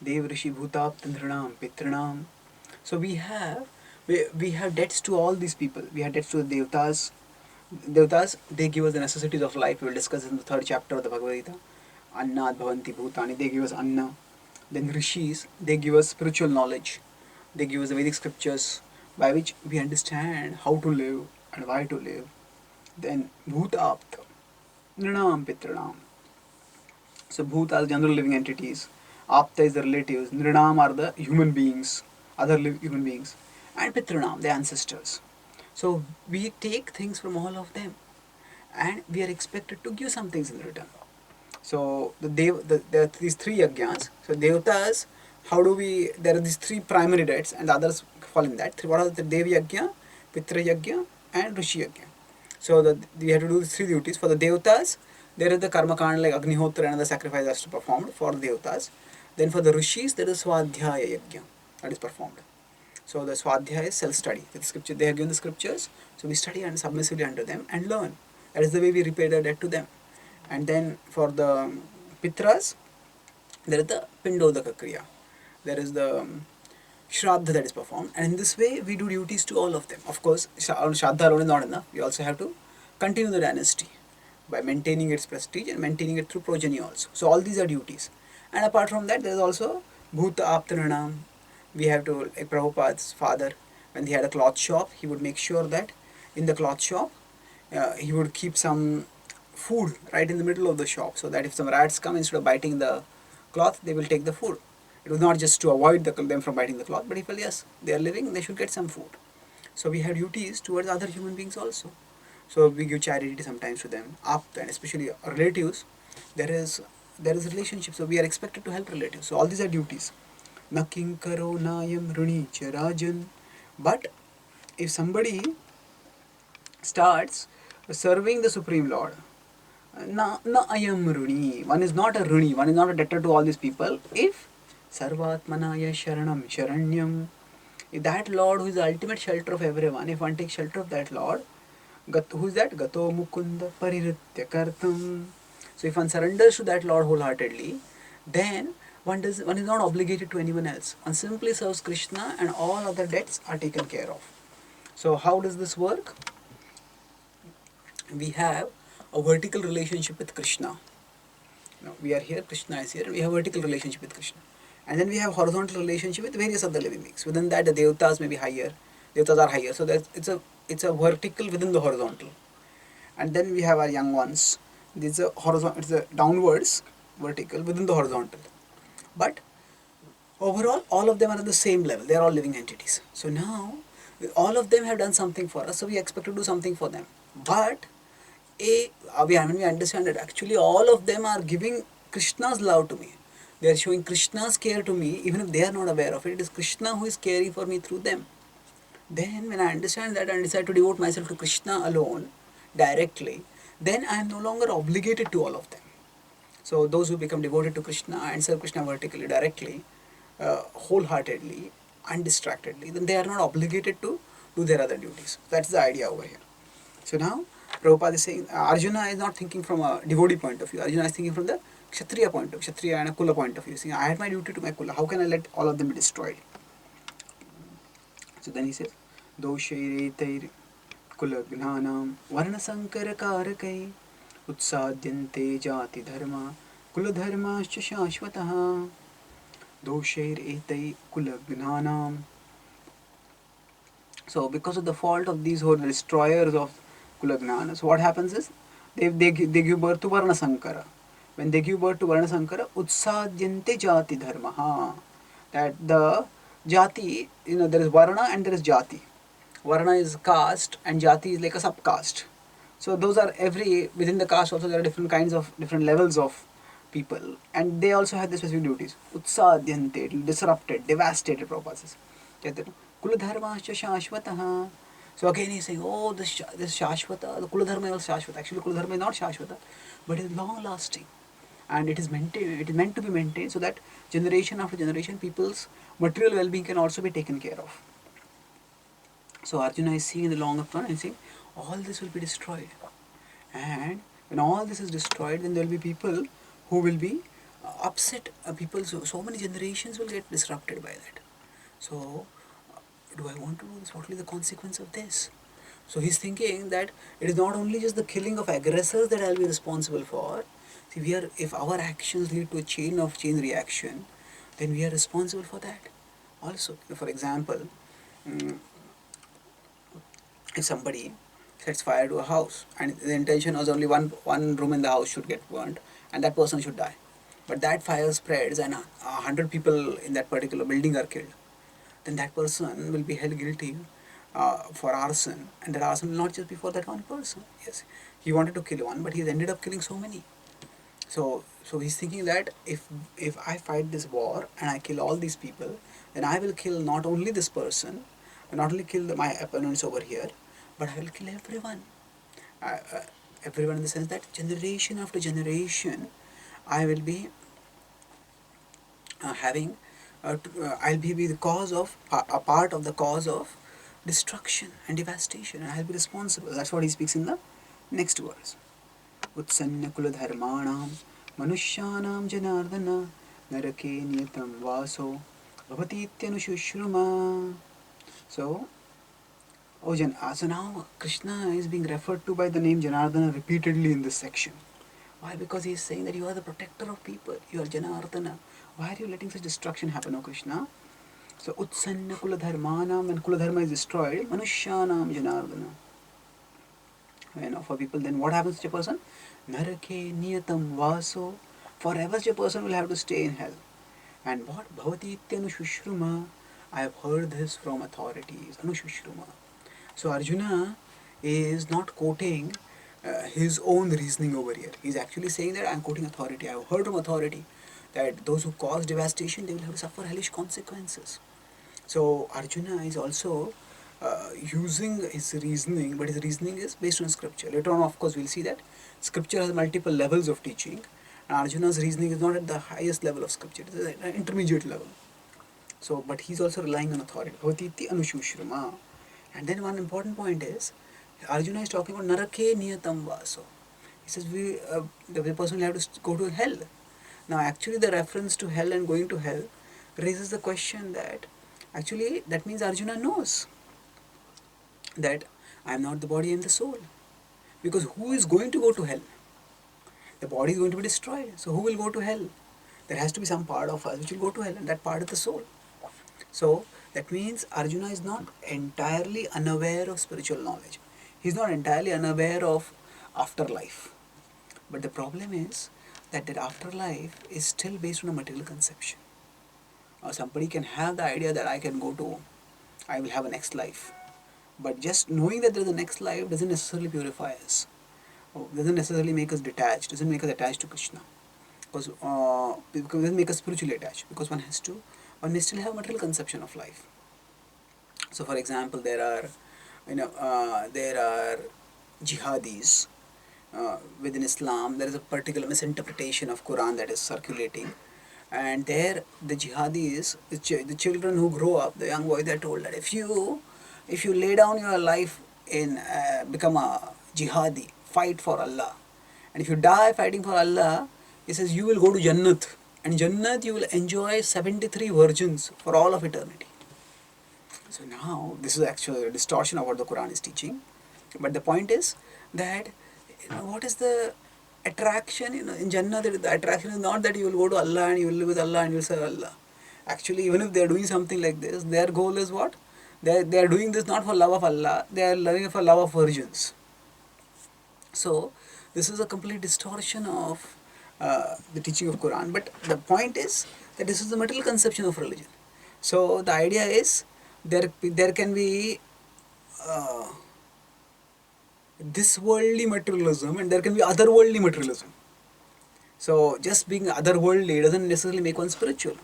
Dev Rishi Bhutap Tandrinam Pitrinam. So we have debts to all these people. We have debts to the Devtas. Devtas, they give us the necessities of life. We will discuss in the 3rd chapter of the Bhagavad Gita. Annad Bhavanti Bhutani, they give us Anna. Then Rishis, they give us spiritual knowledge. They give us the Vedic scriptures by which we understand how to live and why to live. Then Bhuta Apta, Nrinam Pitranam. So Bhuta are general living entities. Apta is the relatives. Nrinam are the human beings, other human beings. And Pitranam, the ancestors. So we take things from all of them and we are expected to give some things in return. So there are these 3 yajnas. So Devtas how do we, there are these three primary rites and the others fall in that. What are the Dev Yajna, Pitra Yajna and Rishi Yajna. So we have to do these three duties. For the Devatas, there is the Karma Kanda like Agnihotra and the sacrifice has to be performed for the Devatas. Then for the Rishis, there is Swadhyaya Yajna that is performed. So the Swadhyaya is self-study. The scripture, they have given the scriptures, so we study and submissively under them and learn. That is the way we repay the debt to them. And then for the Pitras, there is the Pindodaka Kriya. There is the Shraddha that is performed, and in this way we do duties to all of them. Of course, Shraddha alone is not enough. We also have to continue the dynasty by maintaining its prestige and maintaining it through progeny also. So all these are duties. And apart from that, there is also Bhuta Aptananam. We have to, like Prabhupada's father, when he had a cloth shop, he would make sure that in the cloth shop, he would keep some food right in the middle of the shop, so that if some rats come, instead of biting the cloth, they will take the food. It was not just to avoid them from biting the cloth, but if, yes, they are living, they should get some food. So we have duties towards other human beings also. So we give charity sometimes to them, and especially relatives. There is relationship, so we are expected to help relatives. So all these are duties. Naking karo nayam runi charajan. But if somebody starts serving the Supreme Lord, na ayam runi, one is not a runi, one is not a debtor to all these people. If sarvatmanaya sharanam sharanyam, if that Lord who is the ultimate shelter of everyone, if one takes shelter of that Lord, who is that? Gato mukunda paririthya kartam. So if one surrenders to that Lord wholeheartedly, then one is not obligated to anyone else. One simply serves Krishna and all other debts are taken care of. So how does this work? We have a vertical relationship with Krishna. We are here, Krishna is here, and we have a vertical relationship with Krishna. And then we have horizontal relationship with various other living beings. Within that, the Devatas may be higher. Devatas are higher. So it's a vertical within the horizontal. And then we have our young ones. This is a horizontal. It's a downwards vertical within the horizontal. But overall, all of them are at the same level. They are all living entities. So now, all of them have done something for us. So we expect to do something for them. But when we understand that actually all of them are giving Krishna's love to me. They are showing Krishna's care to me, even if they are not aware of it. It is Krishna who is caring for me through them. Then when I understand that and decide to devote myself to Krishna alone, directly, then I am no longer obligated to all of them. So those who become devoted to Krishna and serve Krishna vertically, directly, wholeheartedly, undistractedly, then they are not obligated to do their other duties. That's the idea over here. So now, Prabhupada is saying, Arjuna is not thinking from a devotee point of view. Arjuna is thinking from the Kshatriya point of view, Kshatriya and a Kula point of view. Saying, I had my duty to my Kula. How can I let all of them be destroyed? So then he says, Doshaireitair Kula Gnanam Varna Sankara Karakai Utsadyante Jati Dharma Kula Dharma Shashvataha Doshaireitai Kula Gnanam. So because of the fault of these who are the destroyers of Kulagnana, so what happens is they give birth to Varna Sankara. When they give birth to Varna Sankara, Utsadyante Jati Dharma. That the Jati, there is Varna and there is Jati. Varna is caste and Jati is like a subcaste. So those are within the caste also there are different levels of people and they also have the specific duties. Utsadyante, disrupted, devastated, Prabhupada says. Kuladharma shashvataha. So again he's saying, oh, this shashvata, the Kuladharma is shashvata. Actually, Kuladharma is not shashvata, but it is long lasting. And it is maintained, it is meant to be maintained so that generation after generation, people's material well being can also be taken care of. So Arjuna is seeing in the long run and saying, all this will be destroyed. And when all this is destroyed, then there will be people who will be upset. So many generations will get disrupted by that. So do I want to do this? What will be the consequence of this? So he's thinking that it is not only just the killing of aggressors that I'll be responsible for. See, if our actions lead to a chain reaction, then we are responsible for that. Also, for example, if somebody sets fire to a house and the intention was only one room in the house should get burnt and that person should die, but that fire spreads and 100 people in that particular building are killed, then that person will be held guilty for arson, and that arson will not just be for that one person. Yes, he wanted to kill one, but he ended up killing so many. So he's thinking that if I fight this war and I kill all these people, then I will kill not only this person, not only kill my opponents over here, but I will kill everyone. Uh, uh, Everyone in the sense that generation after generation, I will be having, I'll be the cause of, a part of the cause of destruction and devastation, and I'll be responsible. That's what he speaks in the next verse. उत्सन्न कुलधर्माणां मनुष्याणां जनार्दन नरके नियतं वासो भवतीत्यनुशुश्रुमा. So, so now Krishna is being referred to by the name Janardana repeatedly in this section. Why? Because he is saying that you are the protector of people. You are Janardana. Why are you letting such destruction happen, O Krishna? So, Utsanna Kuladharmanam, when Kuladharma is destroyed, Manushyanam Janardana. For people, then what happens to a person? Narake niyatam vaso. Forever such a person will have to stay in hell. And what? Bhavati ityanu I have heard this from authorities. Anushruma. So Arjuna is not quoting his own reasoning over here. He is actually saying that I am quoting authority. I have heard from authority that those who cause devastation, they will have to suffer hellish consequences. So Arjuna is also using his reasoning, but his reasoning is based on scripture. Later on, of course, we'll see that scripture has multiple levels of teaching, and Arjuna's reasoning is not at the highest level of scripture; it is at an intermediate level. So, but he's also relying on authority. Bhavatiti anushruma. And then one important point is, Arjuna is talking about narake niyatam vaso. He says the person will have to go to hell. Now, actually, the reference to hell and going to hell raises the question that actually that means Arjuna knows that I am not the body, I am the soul. Because who is going to go to hell? The body is going to be destroyed. So who will go to hell? There has to be some part of us which will go to hell, and that part is the soul. So that means Arjuna is not entirely unaware of spiritual knowledge. He is not entirely unaware of afterlife. But the problem is that afterlife is still based on a material conception. Or somebody can have the idea that I will have a next life. But just knowing that there is a next life doesn't necessarily purify us. Doesn't necessarily make us detached, doesn't make us attached to Krishna. Because it doesn't make us spiritually attached. Because one may still have a material conception of life. So for example, there are jihadis within Islam. There is a particular misinterpretation of Quran that is circulating, and there the jihadis, the children who grow up, the young boys, they are told that if you lay down your life in become a jihadi, fight for Allah, and if you die fighting for Allah, it says you will go to Jannat, and Jannat you will enjoy 73 virgins for all of eternity. So now this is actually a distortion of what the Quran is teaching, but the point is that what is the attraction in Jannah? The attraction is not that you will go to Allah and you will live with Allah and you will serve Allah. Actually, even if they are doing something like this, their goal is what? They are doing this not for love of Allah, they are doing it for love of virgins. So this is a complete distortion of the teaching of Quran. But the point is that this is the material conception of religion. So the idea is there can be this worldly materialism and there can be otherworldly materialism. So just being otherworldly doesn't necessarily make one spiritual.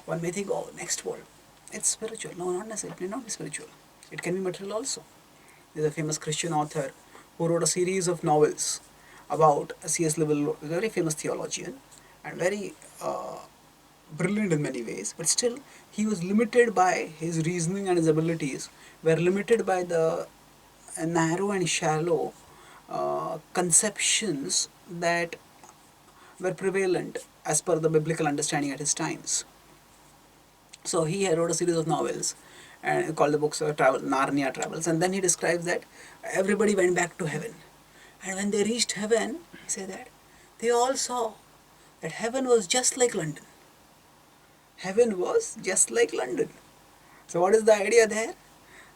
One may think, oh, next world, it's spiritual. No, not necessarily. It may not be spiritual. It can be material also. There's a famous Christian author who wrote a series of novels about C.S. Lewis, a very famous theologian and very brilliant in many ways, but still he was limited by his reasoning, and his abilities were limited by the narrow and shallow conceptions that were prevalent as per the biblical understanding at his times. So he wrote a series of novels and called the books Narnia Travels, and then he describes that everybody went back to heaven, and when they reached heaven, he said that they all saw that heaven was just like London. Heaven was just like London. So what is the idea there?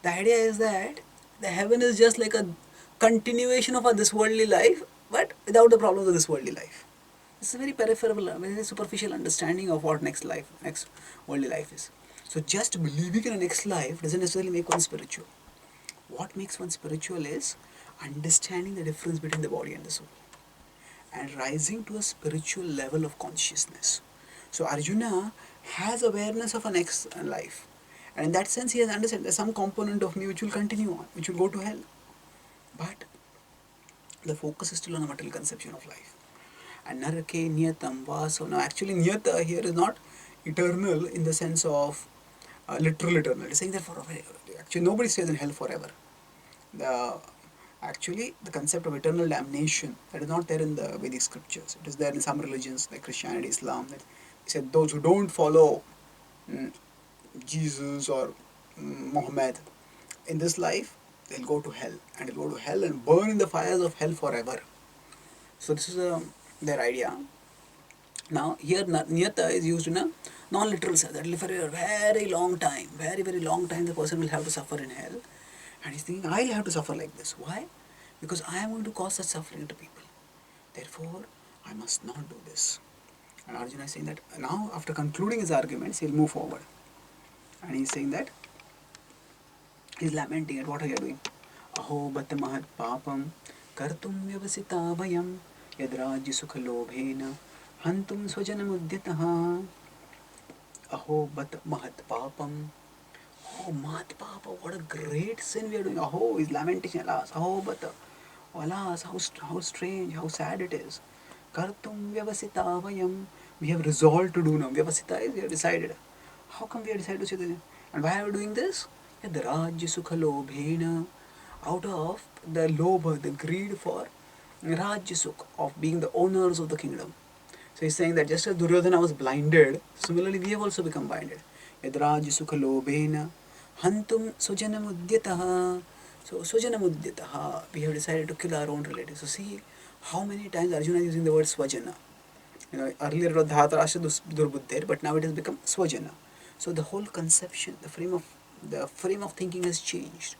The idea is that the heaven is just like a continuation of this worldly life, but without the problems of this worldly life. This is a very peripheral, very superficial understanding of what next worldly life is. So just believing in a next life doesn't necessarily make one spiritual. What makes one spiritual is understanding the difference between the body and the soul. and rising to a spiritual level of consciousness. So Arjuna has awareness of a next life, and in that sense he has understood there's some component of me which will continue on, which will go to hell. But the focus is still on a material conception of life. And narake niyatam vaso. Now actually niyata here is not eternal in the sense of literal eternal. It's saying that forever. Actually nobody stays in hell forever. The actually the concept of eternal damnation, that is not there in the Vedic scriptures. It is there in some religions like Christianity, Islam, that he said those who don't follow mm, Jesus or Muhammad in this life, they'll go to hell, and they'll go to hell and burn in the fires of hell forever. So this is their idea. Now here niyata is used in a non-literal sense. That will for a very long time, very long time the person will have to suffer in hell. And he's thinking, I'll have to suffer like this. Why? Because I am going to cause such suffering to people. Therefore, I must not do this. And Arjuna is saying that now, after concluding his arguments, he'll move forward. And he's saying that he's lamenting at what are you doing? Aho bat mahat papam kartum vyavasita vayam yadrajya sukha lobhena hantum swajanam aho bat mahat papam. Oh, Mahat Papa, what a great sin we are doing. Oh, his lamentation, alas. Oh, but alas, how strange, how sad it is. Kartum vyavasita vayam. We have resolved to do now. Vyavasita is we have decided. How come we have decided to say this? And why are we doing this? Yadrajya sukha lobhena. Out of the lobha, the greed for Rajya Sukh, of being the owners of the kingdom. So he's saying that just as Duryodhana was blinded, similarly we have also become blinded. Yadrajya sukha lobhena hantum swajanamudyataha. So swajanamudyataha, we have decided to kill our own relatives. So see how many times Arjuna is using the word swajana. Earlier it was dhatarashtra durbuddher, but now it has become swajana. So the whole conception, the frame of thinking has changed.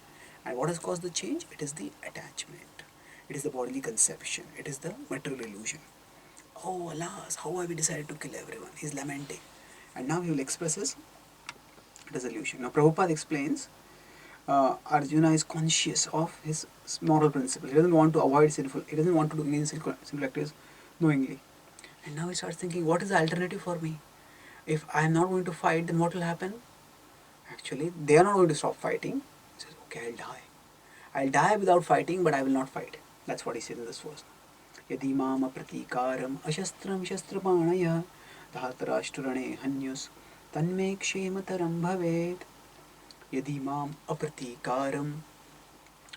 And what has caused the change? It is the attachment. It is the bodily conception. It is the material illusion. Oh alas, how have we decided to kill everyone? He is lamenting. And now he will express his resolution. Now Prabhupada explains Arjuna is conscious of his moral principle. He doesn't want to avoid sinful, he doesn't want to do any sinful activities knowingly. And now he starts thinking, what is the alternative for me? If I am not going to fight, then what will happen? Actually, they are not going to stop fighting. He says, okay, I'll die. I'll die without fighting, but I will not fight. That's what he says in this verse. Yadi mama pratikaram ashastram shastrapanaya dhatarashtrane hanyus tanme kshemataram bhavet. Yadi mam apratikaram,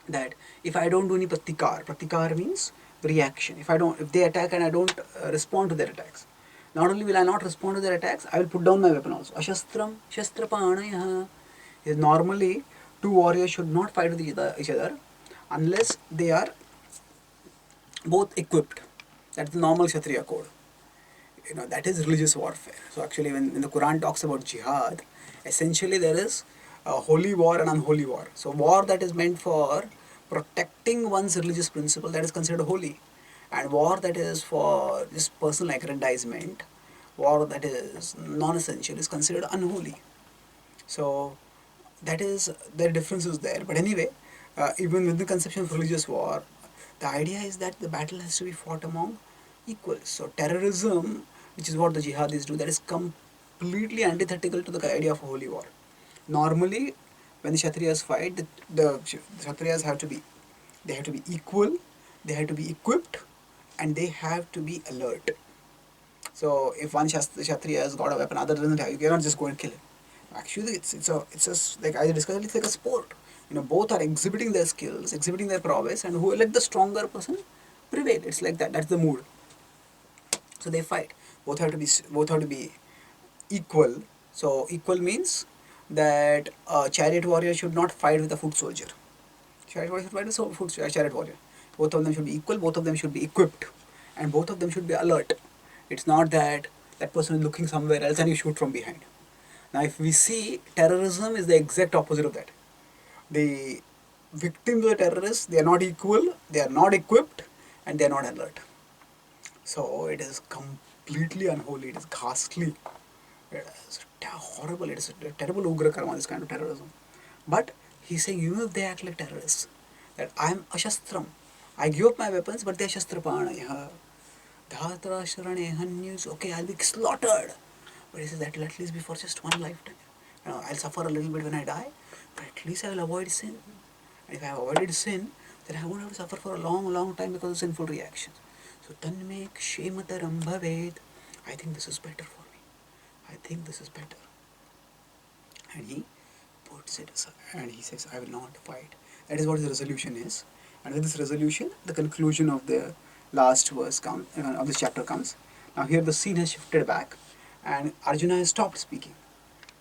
that if I don't do any pratikar means reaction. If they attack and I don't respond to their attacks, not only will I not respond to their attacks, I will put down my weapon also. Ashastram shastrapanaya. Normally, two warriors should not fight with each other unless they are both equipped. That's the normal Kshatriya code. That is religious warfare. So actually when the Quran talks about jihad, essentially there is a holy war and unholy war. So war that is meant for protecting one's religious principle, that is considered holy. And war that is for just personal aggrandizement, war that is non-essential, is considered unholy. So that is, there are differences there. But anyway, even with the conception of religious war, the idea is that the battle has to be fought among equals. So terrorism, which is what the jihadis do, that is completely antithetical to the idea of a holy war. Normally, when the Kshatriyas fight, the Kshatriyas have to be equal, they have to be equipped, and they have to be alert. So if one Kshatriya has got a weapon, other doesn't have, you cannot just go and kill him. Actually, it's like I discussed, it's like a sport. Both are exhibiting their skills, exhibiting their prowess, and who will let the stronger person prevail. It's like that. That's the mood. So they fight. Both have to be equal. So equal means that a chariot warrior should not fight with a foot soldier. Chariot warrior should fight with a chariot warrior. Both of them should be equal. Both of them should be equipped, and both of them should be alert. It's not that that person is looking somewhere else and you shoot from behind. Now, if we see, terrorism is the exact opposite of that. The victims of the terrorists, they are not equal, they are not equipped, and they are not alert. So it is completely unholy, it is ghastly, it is horrible, it is a terrible ugra karma, this kind of terrorism. But he's saying, even if they act like terrorists, that I am ashastram, I give up my weapons, but they are shastrapanaya. Dhatrashrane Hanyus, okay, I'll be slaughtered. But he says that will at least be for just one lifetime. I'll suffer a little bit when I die, but at least I will avoid sin. And if I have avoided sin, then I won't have to suffer for a long, long time because of sinful reactions. So tanme kshemataram bhaved. I think this is better for me. I think this is better. And he puts it aside and he says, I will not fight. That is what the resolution is. And with this resolution, the conclusion of the last verse of this chapter comes. Now here the scene has shifted back and Arjuna has stopped speaking.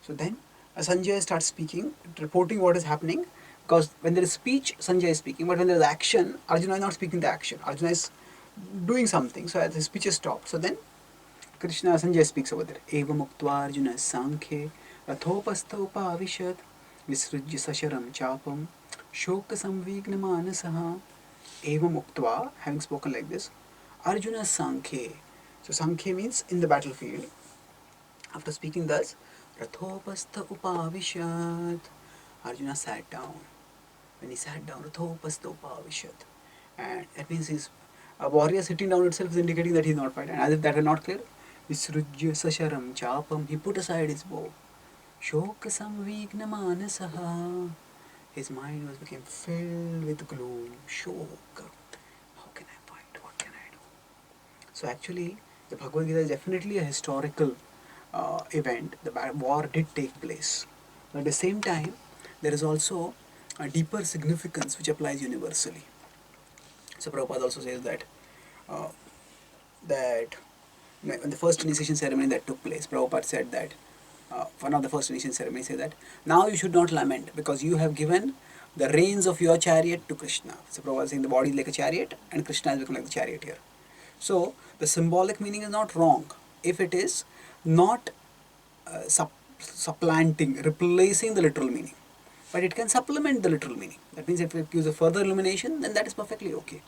So then Sanjay starts speaking, reporting what is happening, because when there is speech, Sanjay is speaking, but when there is action, Arjuna is not speaking the action. Arjuna is doing something, so his speech is stopped. So then Krishna, Sanjay speaks over there. Evam uktva Arjuna sankhe rathopasthopavishat visrujya sasharam chapam shoka samvigna manasaha. Evam uktva, having spoken like this, Arjuna sankhe. So sankhe means in the battlefield. After speaking thus, Rathopastha upavishat. Arjuna sat down. When he sat down, Rathopastha upavishat. And that means his a warrior sitting down itself is indicating that he is not fighting. And as if that were not clear, Visrujya sasharam chapam. He put aside his bow. Shoka samvigna manasaha. His mind became filled with gloom. Shoka. How can I fight? What can I do? So actually, the Bhagavad Gita is definitely a historical event. The war did take place. But at the same time, there is also a deeper significance which applies universally. So Prabhupada also says uh, that in the first initiation ceremony that took place, Prabhupada said that one of the first initiation ceremonies said that now you should not lament because you have given the reins of your chariot to Krishna. So Prabhupada is saying the body is like a chariot and Krishna has become like the charioteer. So the symbolic meaning is not wrong if it is not supplanting, replacing the literal meaning. But it can supplement the literal meaning. That means if it gives a further illumination, then that is perfectly okay.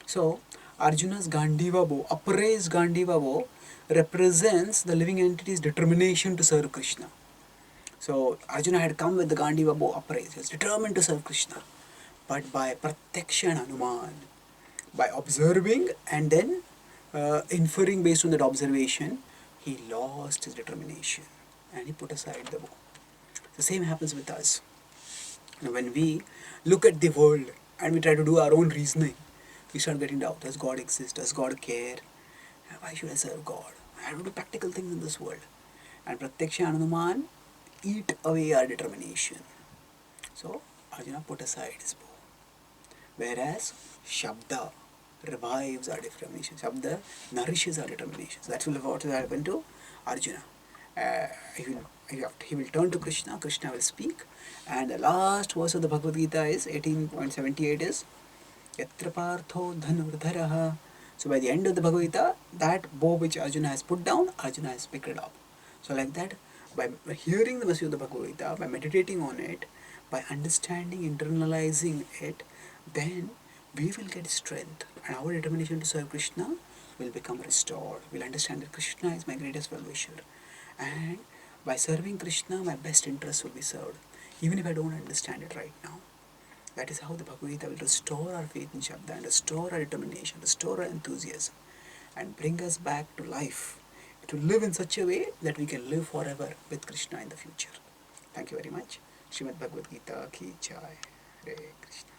So Arjuna's Gandiva bow, upraised Gandiva bow, represents the living entity's determination to serve Krishna. So Arjuna had come with the Gandiva bow upraised. He was determined to serve Krishna. But by Pratyaksha and Anuman, by observing and then inferring based on that observation, he lost his determination and he put aside the bow. The same happens with us. When we look at the world and we try to do our own reasoning, we start getting doubt. Does God exist? Does God care? Why should I serve God? I have to do practical things in this world. And Pratyaksha and Hanuman eat away our determination. So Arjuna put aside his bow. Whereas Shabda revives our determination. Shabda nourishes our determination. So that's what will happen to Arjuna. He will turn to Krishna, Krishna will speak, and the last verse of the Bhagavad Gita is 18.78 is Yatra Partho Dhanurdharaha. So by the end of the Bhagavad Gita, that bow which Arjuna has put down, Arjuna has picked it up. So like that, by hearing the message of the Bhagavad Gita, by meditating on it, by understanding, internalizing it, then we will get strength and our determination to serve Krishna will become restored. We'll understand that Krishna is my greatest well-wisher. And by serving Krishna, my best interests will be served, even if I don't understand it right now. That is how the Bhagavad Gita will restore our faith in Shabda and restore our determination, restore our enthusiasm, and bring us back to life, to live in such a way that we can live forever with Krishna in the future. Thank you very much. Srimad Bhagavad Gita ki jai. Hare Krishna.